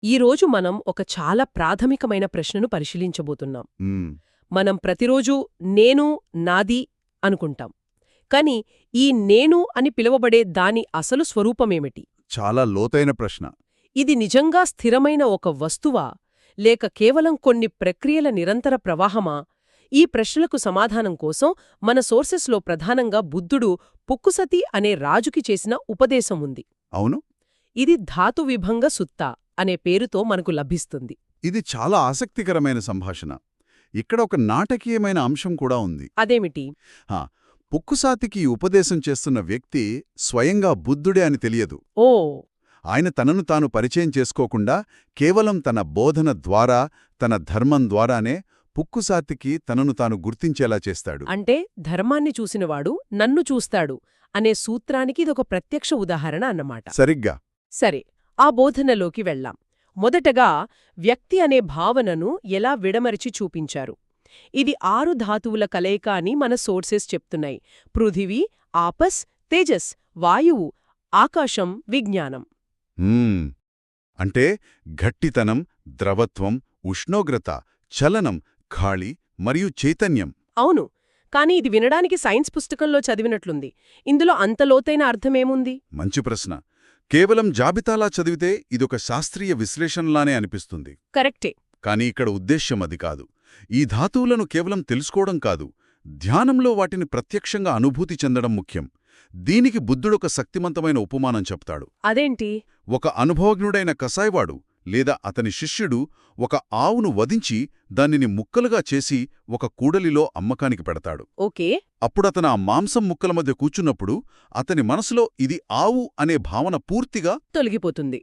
ఈరోజు మనం ఒక చాలా ప్రాథమికమైన ప్రశ్నను పరిశీలించబోతున్నాం. మ్మ్. మనం ప్రతిరోజూ నేను, నాది అనుకుంటాం. కాని ఈ నేను అని పిలువబడే దాని అసలు స్వరూపమేమిటి? చాలా లోతైన ప్రశ్న. ఇది నిజంగా స్థిరమైన ఒక వస్తువా, లేక కేవలం కొన్ని ప్రక్రియల నిరంతర ప్రవాహమా? ఈ ప్రశ్నలకు సమాధానం కోసం మన సోర్సెస్లో ప్రధానంగా బుద్ధుడు పుక్కుసతి అనే రాజుకి చేసిన ఉపదేశం ఉంది. అవును, ఇది ధాతు విభంగ సుత్త అనే పేరుతో మనకు లభిస్తుంది. ఇది చాలా ఆసక్తికరమైన సంభాషణ. ఇక్కడ ఒక నాటకీయమైన అంశం కూడా ఉంది. అదేమిటి? పుక్కుసాతికి ఈ ఉపదేశం చేస్తున్న వ్యక్తి స్వయంగా బుద్ధుడే అని తెలియదు. ఓ, ఆయన తనను తాను పరిచయం చేసుకోకుండా కేవలం తన బోధన ద్వారా, తన ధర్మం ద్వారానే పుక్కుసాతికి తనను తాను గుర్తించేలా చేస్తాడు. అంటే ధర్మాన్ని చూసినవాడు నన్ను చూస్తాడు అనే సూత్రానికి ఇదొక ప్రత్యక్ష ఉదాహరణ అన్నమాట. సరిగ్గా. సరే, ఆ బోధనలోకి వెళ్లాం. మొదటగా వ్యక్తి అనే భావనను ఎలా విడమరిచి చూపించారు. ఇది 6 ధాతువుల కలయిక అని మన సోర్సెస్ చెప్తున్నాయి. పృథివీ, ఆపస్, తేజస్, వాయువు, ఆకాశం, విజ్ఞానం. అంటే గట్టితనం, ద్రవత్వం, ఉష్ణోగ్రత, చలనం, ఖాళీ మరియు చైతన్యం. అవును, కాని ఇది వినడానికి సైన్స్ పుస్తకంలో చదివినట్లుంది. ఇందులో అంత లోతైన అర్థమేముంది? మంచి ప్రశ్న. కేవలం జాబితాలా చదివితే ఇదొక శాస్త్రీయ విశ్లేషణలానే అనిపిస్తుంది. కరెక్టే. కాని ఇక్కడ ఉద్దేశ్యం అది కాదు. ఈ ధాతువులను కేవలం తెలుసుకోవడం కాదు, ధ్యానంలో వాటిని ప్రత్యక్షంగా అనుభూతి చెందడం ముఖ్యం. దీనికి బుద్ధుడొక శక్తిమంతమైన ఉపమానం చెప్తాడు. అదేంటి? ఒక అనుభవజ్ఞుడైన కసాయివాడు లేదా అతని శిష్యుడు ఒక ఆవును వధించి దానిని ముక్కలుగా చేసి ఒక కూడలిలో అమ్మకానికి పెడతాడు. ఓకే. అప్పుడతను ఆ మాంసం ముక్కల మధ్య కూర్చున్నప్పుడు అతని మనసులో ఇది ఆవు అనే భావన పూర్తిగా తొలగిపోతుంది.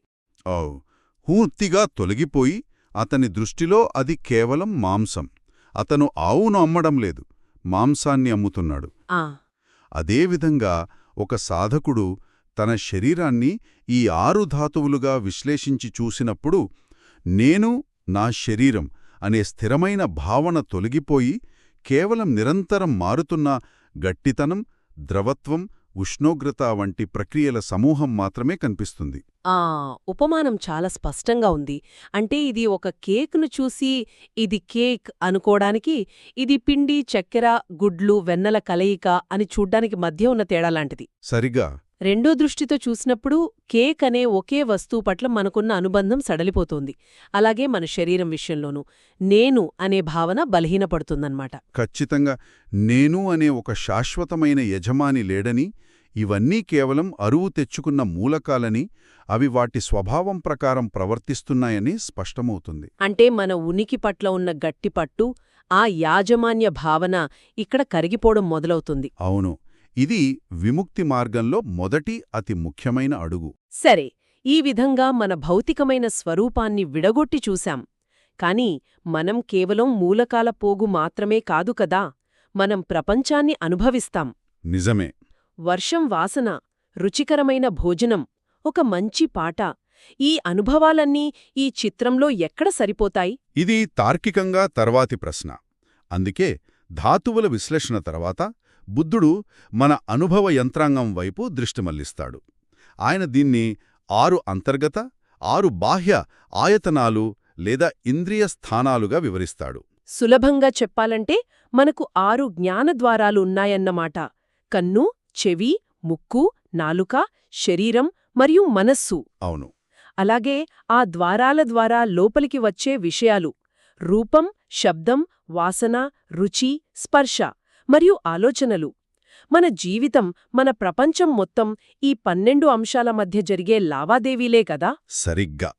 పూర్తిగా తొలగిపోయి అతని దృష్టిలో అది కేవలం మాంసం. అతను ఆవును అమ్మడం లేదు, మాంసాన్ని అమ్ముతున్నాడు. ఆ అదేవిధంగా ఒక సాధకుడు తన శరీరాన్ని ఈ 6 ధాతువులుగా విశ్లేషించి చూసినప్పుడు నేను, నా శరీరం అనే స్థిరమైన భావన తొలగిపోయి కేవలం నిరంతరం మారుతున్న గట్టితనం, ద్రవత్వం, ఉష్ణోగ్రత వంటి ప్రక్రియల సమూహం మాత్రమే కనిపిస్తుంది. ఆ ఉపమానం చాలా స్పష్టంగా ఉంది. అంటే ఇది ఒక కేక్ను చూసి ఇది కేక్ అనుకోవడానికి, ఇది పిండి, చక్కెర, గుడ్లు, వెన్నెల కలయిక అని చూడ్డానికి మధ్య ఉన్న తేడా లాంటిది. సరిగా. రెండో దృష్టితో చూసినప్పుడు కేక్ అనే ఒకే వస్తువు పట్ల మనకున్న అనుబంధం సడలిపోతోంది. అలాగే మన శరీరం విషయంలోనూ నేను అనే భావన బలహీనపడుతుందన్నమాట. ఖచ్చితంగా. నేను అనే ఒక శాశ్వతమైన యజమాని లేడని, ఇవన్నీ కేవలం అరువు తెచ్చుకున్న మూలకాలని, అవి వాటి స్వభావం ప్రకారం ప్రవర్తిస్తున్నాయని స్పష్టమవుతుంది. అంటే మన ఉనికి పట్ల ఉన్న గట్టిపట్టు, ఆ యాజమాన్య భావన ఇక్కడ కరిగిపోవడం మొదలవుతుంది. అవును, ఇది విముక్తి మార్గంలో మొదటి అతి ముఖ్యమైన అడుగు. సరే, ఈ విధంగా మన భౌతికమైన స్వరూపాన్ని విడగొట్టి చూశాం. కాని మనం కేవలం మూలకాల పోగు మాత్రమే కాదు కదా, మనం ప్రపంచాన్ని అనుభవిస్తాం. నిజమే. వర్షం వాసన, రుచికరమైన భోజనం, ఒక మంచి పాట, ఈ అనుభవాలన్నీ ఈ చిత్రంలో ఎక్కడ సరిపోతాయి? ఇది తార్కికంగా తర్వాతి ప్రశ్న. అందుకే ధాతువుల విశ్లేషణ తర్వాత బుద్ధుడు మన అనుభవ యంత్రాంగం వైపు దృష్టి మళ్లిస్తాడు. ఆయన దీన్ని 6 అంతర్గత, 6 బాహ్య ఆయతనాలు లేదా ఇంద్రియ స్థానాలుగా వివరిస్తాడు. సులభంగా చెప్పాలంటే మనకు 6 జ్ఞానద్వారాలు ఉన్నాయన్నమాట. కన్ను, చెవి, ముక్కు, నాలుక, శరీరం మరియు మనస్సు. అవును. అలాగే ఆ ద్వారాల ద్వారా లోపలికి వచ్చే విషయాలు: రూపం, శబ్దం, వాసన, రుచి, స్పర్శ మరియు ఆలోచనలు. మన జీవితం, మన ప్రపంచం మొత్తం ఈ 12 అంశాల మధ్య జరిగే లావాదేవీలే కదా? సరిగ్గా.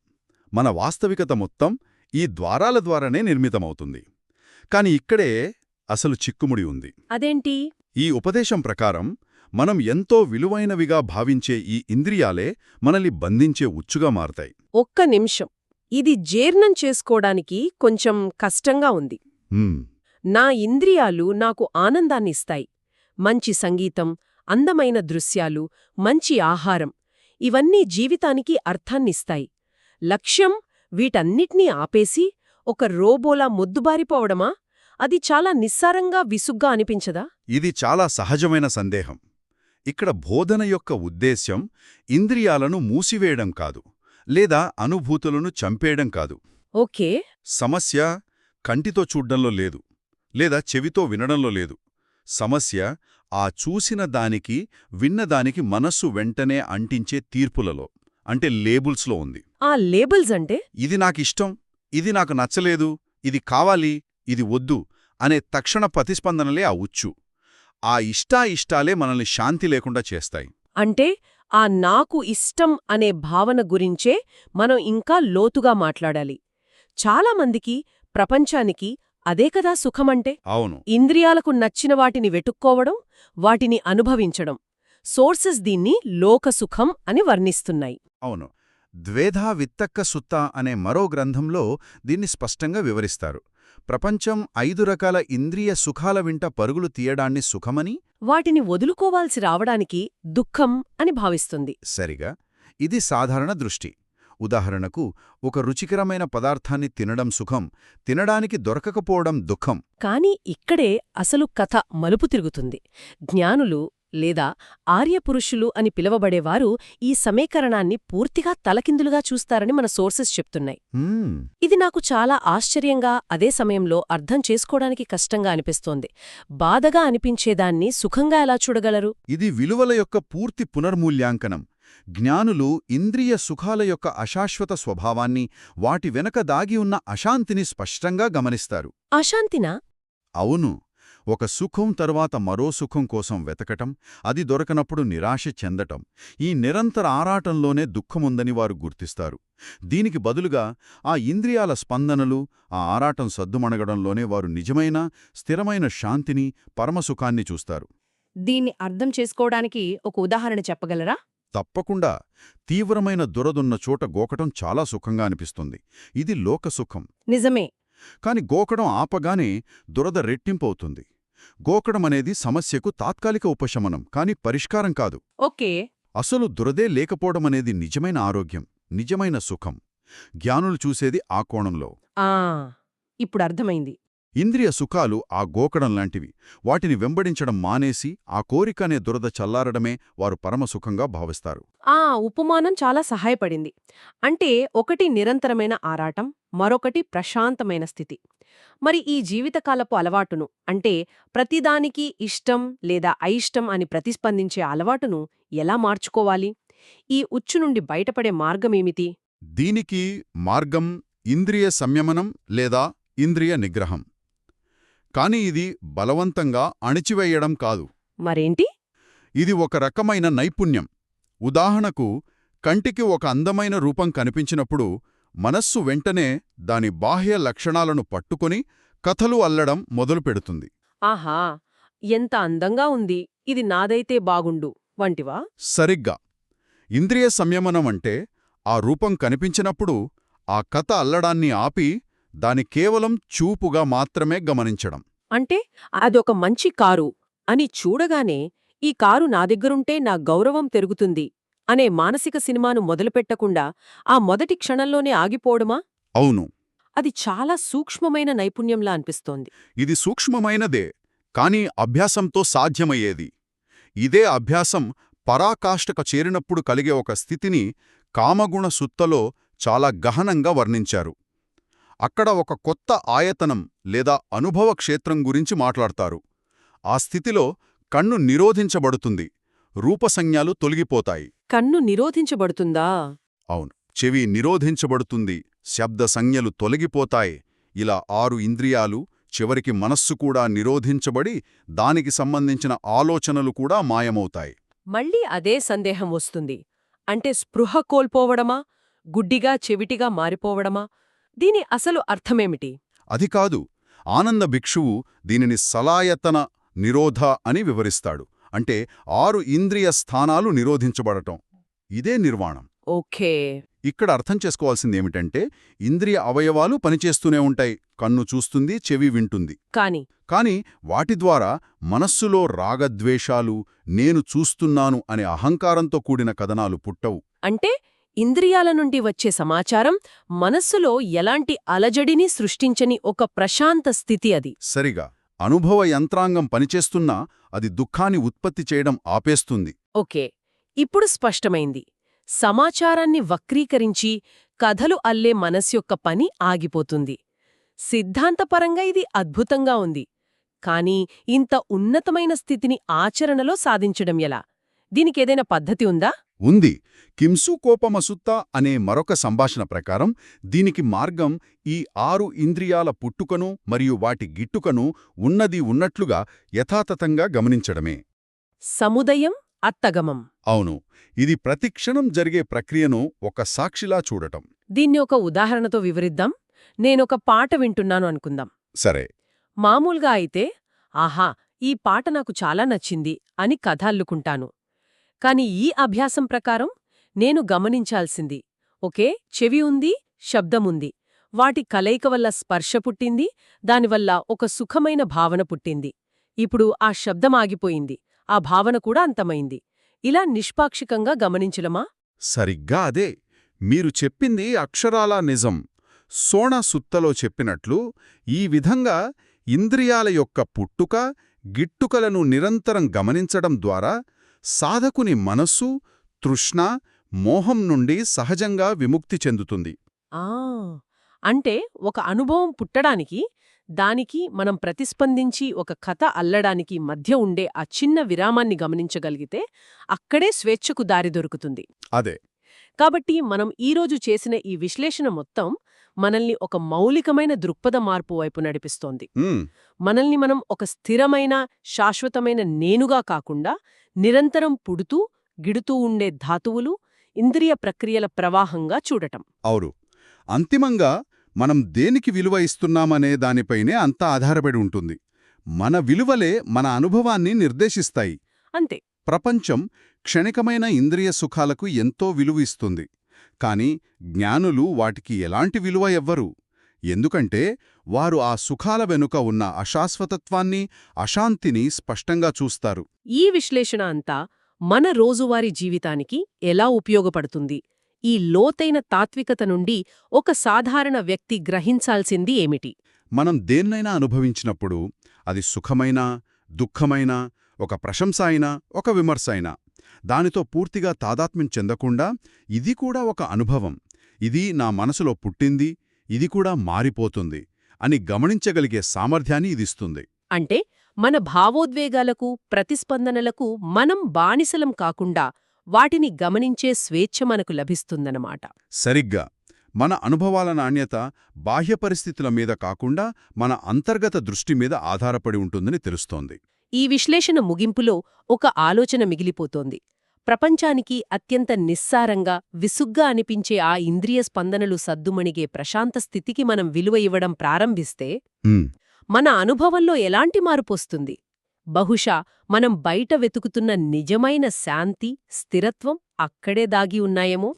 మన వాస్తవికత మొత్తం ఈ ద్వారాల ద్వారానే నిర్మితమవుతుంది. కాని ఇక్కడే అసలు చిక్కుముడి ఉంది. అదేంటి? ఈ ఉపదేశం ప్రకారం మనం ఎంతో విలువైనవిగా భావించే ఈ ఇంద్రియాలే మనల్ని బంధించే ఉచ్చుగా మారతాయి. ఒక్క నిమిషం, ఇది జీర్ణం చేసుకోవడానికి కొంచెం కష్టంగా ఉంది. నా ఇంద్రియాలు నాకు ఆనందాన్నిస్తాయి. మంచి సంగీతం, అందమైన దృశ్యాలు, మంచి ఆహారం, ఇవన్నీ జీవితానికి అర్థాన్నిస్తాయి. లక్ష్యం వీటన్నిటినీ ఆపేసి ఒక రోబోలా మొద్దుబారిపోవడమా? అది చాలా నిస్సారంగా, విసుగ్గా అనిపించదా? ఇది చాలా సహజమైన సందేహం. ఇక్కడ బోధన యొక్క ఉద్దేశ్యం ఇంద్రియాలను మూసివేయడం కాదు, లేదా అనుభూతులను చంపేయడం కాదు. ఓకే. సమస్య కంటితో చూడ్డంలో లేదు, లేదా చెవితో వినడంలో లేదు. సమస్య ఆ చూసిన దానికి, విన్నదానికి మనస్సు వెంటనే అంటించే తీర్పులలో, అంటే లేబుల్స్లో ఉంది. ఆ లేబుల్స్ అంటే? ఇది నాకిష్టం, ఇది నాకు నచ్చలేదు, ఇది కావాలి, ఇది వద్దు అనే తక్షణ ప్రతిస్పందనలే ఆ ఉచ్చు. ఆ ఇష్టాలే మనల్ని శాంతి లేకుండా చేస్తాయి. అంటే ఆ నాకు ఇష్టం అనే భావన గురించే మనం ఇంకా లోతుగా మాట్లాడాలి. చాలామందికి, ప్రపంచానికి అదే కదా సుఖమంటే. అవును. ఇంద్రియాలకు నచ్చిన వాటిని వెతుక్కోవడం, వాటిని అనుభవించడం. సోర్సెస్ దీన్ని లోకసుఖం అని వర్ణిస్తున్నాయి. అవును. ద్వేధా విత్తక్క సుత్త అనే మరో గ్రంథంలో దీన్ని స్పష్టంగా వివరిస్తారు. ప్రపంచం 5 రకాల ఇంద్రియ సుఖాల వెంట పరుగులు తీయడాన్ని సుఖమని, వాటిని వదులుకోవాల్సి రావడానికి దుఃఖం అని భావిస్తుంది. సరిగా ఇది సాధారణ దృష్టి. ఉదాహరణకు, ఒక రుచికరమైన పదార్థాన్ని తినడం సుఖం, తినడానికి దొరకకపోవడం దుఃఖం. కాని ఇక్కడే అసలు కథ మలుపు తిరుగుతుంది. జ్ఞానులు లేదా ఆర్యపురుషులు అని పిలవబడేవారు ఈ సమీకరణాన్ని పూర్తిగా తలకిందులుగా చూస్తారని మన సోర్సెస్ చెప్తున్నాయి. ఇది నాకు చాలా ఆశ్చర్యంగా, అదే సమయంలో అర్థం చేసుకోవడానికి కష్టంగా అనిపిస్తోంది. బాధగా అనిపించేదాన్ని సుఖంగా ఎలా చూడగలరు? ఇది విలువల యొక్క పూర్తి పునర్మూల్యాంకనం. జ్ఞానులు ఇంద్రియ సుఖాల యొక్క అశాశ్వత స్వభావాన్ని, వాటి వెనక దాగి ఉన్న అశాంతిని స్పష్టంగా గమనిస్తారు. అశాంతినా? అవును. ఒక సుఖం తరువాత మరో సుఖం కోసం వెతకటం, అది దొరకనప్పుడు నిరాశ చెందటం, ఈ నిరంతర ఆరాటంలోనే దుఃఖముందని వారు గుర్తిస్తారు. దీనికి బదులుగా ఆ ఇంద్రియాల స్పందనలు, ఆ ఆరాటం సద్దుమణగడంలోనే వారు నిజమైన, స్థిరమైన శాంతిని, పరమసుఖాన్ని చూస్తారు. దీన్ని అర్థం చేసుకోవడానికి ఒక ఉదాహరణ చెప్పగలరా? తప్పకుండా. తీవ్రమైన దురదున్న చోట గోకటం చాలా సుఖంగా అనిపిస్తుంది. ఇది లోకసుఖం. నిజమే. కాని గోకడం ఆపగానే దురద రెట్టింపవుతుంది. గోకడమనేది సమస్యకు తాత్కాలిక ఉపశమనం, కాని పరిష్కారం కాదు. ఓకే. అసలు దురదే లేకపోవడమనేది నిజమైన ఆరోగ్యం, నిజమైన సుఖం. జ్ఞానులు చూసేది ఆ కోణంలో. ఇప్పుడు అర్థమైంది. ఇంద్రియ సుఖాలు ఆ గోకడం లాంటివి. వాటిని వెంబడించడం మానేసి ఆ కోరికనే దురద చల్లారడమే వారు పరమసుఖంగా భావిస్తారు. ఆ ఉపమానం చాలా సహాయపడింది. అంటే ఒకటి నిరంతరమైన ఆరాటం, మరొకటి ప్రశాంతమైన స్థితి. మరి ఈ జీవితకాలపు అలవాటును, అంటే ప్రతిదానికి ఇష్టం లేదా అయిష్టం అని ప్రతిస్పందించే అలవాటును ఎలా మార్చుకోవాలి? ఈ ఉచ్చు నుండి బయటపడే మార్గమేమిటి? దీనికి మార్గం ఇంద్రియ సంయమనం లేదా ఇంద్రియ నిగ్రహం. కాని ఇది బలవంతంగా అణిచివేయడం కాదు. మరేంటి? ఇది ఒక రకమైన నైపుణ్యం. ఉదాహరణకు, కంటికి ఒక అందమైన రూపం కనిపించినప్పుడు మనస్సు వెంటనే దాని బాహ్య లక్షణాలను పట్టుకొని కథలు అల్లడం మొదలుపెడుతుంది. ఆహా, ఎంత అందంగా ఉంది, ఇది నాదైతే బాగుండు వంటివా? సరిగ్గా. ఇంద్రియ సంయమనం అంటే ఆ రూపం కనిపించినప్పుడు ఆ కథ అల్లడాన్ని ఆపి దాని కేవలం చూపుగా మాత్రమే గమనించడం. అంటే అదొక మంచి కారు అని చూడగానే, ఈ కారు నా దగ్గరుంటే నా గౌరవం పెరుగుతుంది అనే మానసిక సినిమాను మొదలుపెట్టకుండా ఆ మొదటి క్షణంలోనే ఆగిపోవడమా? అవును. అది చాలా సూక్ష్మమైన నైపుణ్యంలా అనిపిస్తోంది. ఇది సూక్ష్మమైనదే, కాని అభ్యాసంతో సాధ్యమయ్యేది. ఇదే అభ్యాసం పరాకాష్ఠకు చేరినప్పుడు కలిగే ఒక స్థితిని కామగుణ సుత్తలో చాలా గహనంగా వర్ణించారు. అక్కడ ఒక కొత్త ఆయతనం లేదా అనుభవ క్షేత్రం గురించి మాట్లాడతారు. ఆ స్థితిలో కన్ను నిరోధించబడుతుంది, రూపసంజ్ఞాలు తొలగిపోతాయి. కన్ను నిరోధించబడుతుందా? అవును. చెవి నిరోధించబడుతుంది, శబ్ద సంజ్ఞలు తొలగిపోతాయి. ఇలా 6 ఇంద్రియాలు, చివరికి మనస్సు కూడా నిరోధించబడి దానికి సంబంధించిన ఆలోచనలు కూడా మాయమవుతాయి. మళ్ళీ అదే సందేహం వస్తుంది. అంటే స్పృహ కోల్పోవడమా, గుడ్డిగా చెవిటిగా మారిపోవడమా? దీని అసలు అర్థమేమిటి? అది కాదు. ఆనంద భిక్షువు దీనిని సలాయతన నిరోధ అని వివరిస్తాడు. అంటే 6 ఇంద్రియ స్థానాలు నిరోధించబడటం. ఇదే నిర్వాణం. ఓకే. ఇక్కడ అర్థం చేసుకోవాల్సిందేమిటంటే, ఇంద్రియ అవయవాలు పనిచేస్తూనే ఉంటాయి. కన్ను చూస్తుంది, చెవి వింటుంది. కాని వాటి ద్వారా మనస్సులో రాగద్వేషాలు, నేను చూస్తున్నాను అనే అహంకారంతో కూడిన కథనాలు పుట్టవు. అంటే ఇంద్రియాల నుండి వచ్చే సమాచారం మనస్సులో ఎలాంటి అలజడిని సృష్టించని ఒక ప్రశాంత స్థితి అది. సరిగా. అనుభవ యంత్రాంగం పనిచేస్తున్నా అది దుఃఖాన్ని ఉత్పత్తి చేయడం ఆపేస్తుంది. ఓకే, ఇప్పుడు స్పష్టమైంది. సమాచారాన్ని వక్రీకరించి కథలు అల్లే మనస్యొక్క పని ఆగిపోతుంది. సిద్ధాంతపరంగా ఇది అద్భుతంగా ఉంది. కానీ ఇంత ఉన్నతమైన స్థితిని ఆచరణలో సాధించడం ఎలా? దీనికేదైనా పద్ధతి ఉందా? ఉంది. కింసు కోపమసుత్తా అనే మరొక సంభాషణ ప్రకారం దీనికి మార్గం ఈ 6 ఇంద్రియాల పుట్టుకను మరియు వాటి గిట్టుకను ఉన్నది ఉన్నట్లుగా యథాతథంగా గమనించడమే. సముదయం, అత్తగమం. అవును, ఇది ప్రతిక్షణం జరిగే ప్రక్రియను ఒక సాక్షిలా చూడటం. దీన్ని ఒక ఉదాహరణతో వివరిద్దాం. నేనొక పాట వింటున్నాను అనుకుందాం. సరే. మామూలుగా అయితే, ఆహా, ఈ పాట నాకు చాలా నచ్చింది అని కథ అల్లుకుంటాను. కాని ఈ అభ్యాసం ప్రకారం నేను గమనించాల్సింది ఓకే, చెవి ఉంది, శబ్దముంది, వాటి కలయిక వల్ల స్పర్శ పుట్టింది, దానివల్ల ఒక సుఖమైన భావన పుట్టింది. ఇప్పుడు ఆ శబ్దం ఆగిపోయింది, ఆ భావన కూడా అంతమైంది. ఇలా నిష్పాక్షికంగా గమనించడమా? సరిగ్గా అదే. మీరు చెప్పింది అక్షరాలా నిజం. సోణ సుత్తలో చెప్పినట్లు ఈ విధంగా ఇంద్రియాల యొక్క పుట్టుక, గిట్టుకలను నిరంతరం గమనించడం ద్వారా సాధకుని మనస్సు, తృష్ణ, మోహం నుండి సహజంగా విముక్తి చెందుతుంది. ఆ అంటే ఒక అనుభవం పుట్టడానికి, దానికి మనం ప్రతిస్పందించి ఒక కథ అల్లడానికి మధ్య ఉండే ఆ చిన్న విరామాన్ని గమనించగలిగితే అక్కడే స్వేచ్ఛకు దారి దొరుకుతుంది. అదే. కాబట్టి మనం ఈరోజు చేసిన ఈ విశ్లేషణ మొత్తం మనల్ని ఒక మౌలికమైన దృక్పథ మార్పు వైపు నడిపిస్తోంది. మనల్ని మనం ఒక స్థిరమైన, శాశ్వతమైన నేనుగా కాకుండా నిరంతరం పుడుతూ, గిడుతూ ఉండే ధాతువులు, ఇంద్రియ ప్రక్రియల ప్రవాహంగా చూడటం. అవును. అంతిమంగా మనం దేనికి విలువ ఇస్తున్నామనే దానిపైనే అంతా ఆధారపడి ఉంటుంది. మన విలువలే మన అనుభవాన్ని నిర్దేశిస్తాయి. అంతే. ప్రపంచం క్షణికమైన ఇంద్రియ సుఖాలకు ఎంతో విలువ ఇస్తుంది. కాని జ్ఞానులు వాటికి ఎలాంటి విలువ ఇవ్వరు. ఎందుకంటే వారు ఆ సుఖాల వెనుక ఉన్న అశాశ్వతత్వాన్ని, అశాంతిని స్పష్టంగా చూస్తారు. ఈ విశ్లేషణ అంతా మన రోజువారీ జీవితానికి ఎలా ఉపయోగపడుతుంది? ఈ లోతైన తాత్వికత నుండి ఒక సాధారణ వ్యక్తి గ్రహించాల్సింది ఏమిటి? మనం దేన్నైనా అనుభవించినప్పుడు, అది సుఖమైనా, దుఃఖమైనా, ఒక ప్రశంస అయినా, ఒక విమర్శ అయినా, దానితో పూర్తిగా తాదాత్మ్యం చెందకుండా ఇది కూడా ఒక అనుభవం, ఇది నా మనసులో పుట్టింది, ఇది కూడా మారిపోతుంది అని గమనించగలిగే సామర్థ్యాన్ని ఇదిస్తుంది. అంటే మన భావోద్వేగాలకు, ప్రతిస్పందనలకు మనం బానిసలం కాకుండా వాటిని గమనించే స్వేచ్ఛ మనకు లభిస్తుందన్నమాట. సరిగ్గా. మన అనుభవాల నాణ్యత బాహ్య పరిస్థితుల మీద కాకుండా మన అంతర్గత దృష్టి మీద ఆధారపడి ఉంటుందని తెలుస్తోంది. ఈ విశ్లేషణ ముగింపులో ఒక ఆలోచన మిగిలిపోతోంది. ప్రపంచానికి అత్యంత నిస్సారంగా, విసుగ్గా అనిపించే ఆ ఇంద్రియ స్పందనలు సద్దుమణిగే ప్రశాంత స్థితికి మనం విలువ ఇవ్వడం ప్రారంభిస్తే మన అనుభవంలో ఎలాంటి మార్పొస్తుంది? బహుశా మనం బయట వెతుకుతున్న నిజమైన శాంతి, స్థిరత్వం అక్కడే దాగి ఉన్నాయేమో.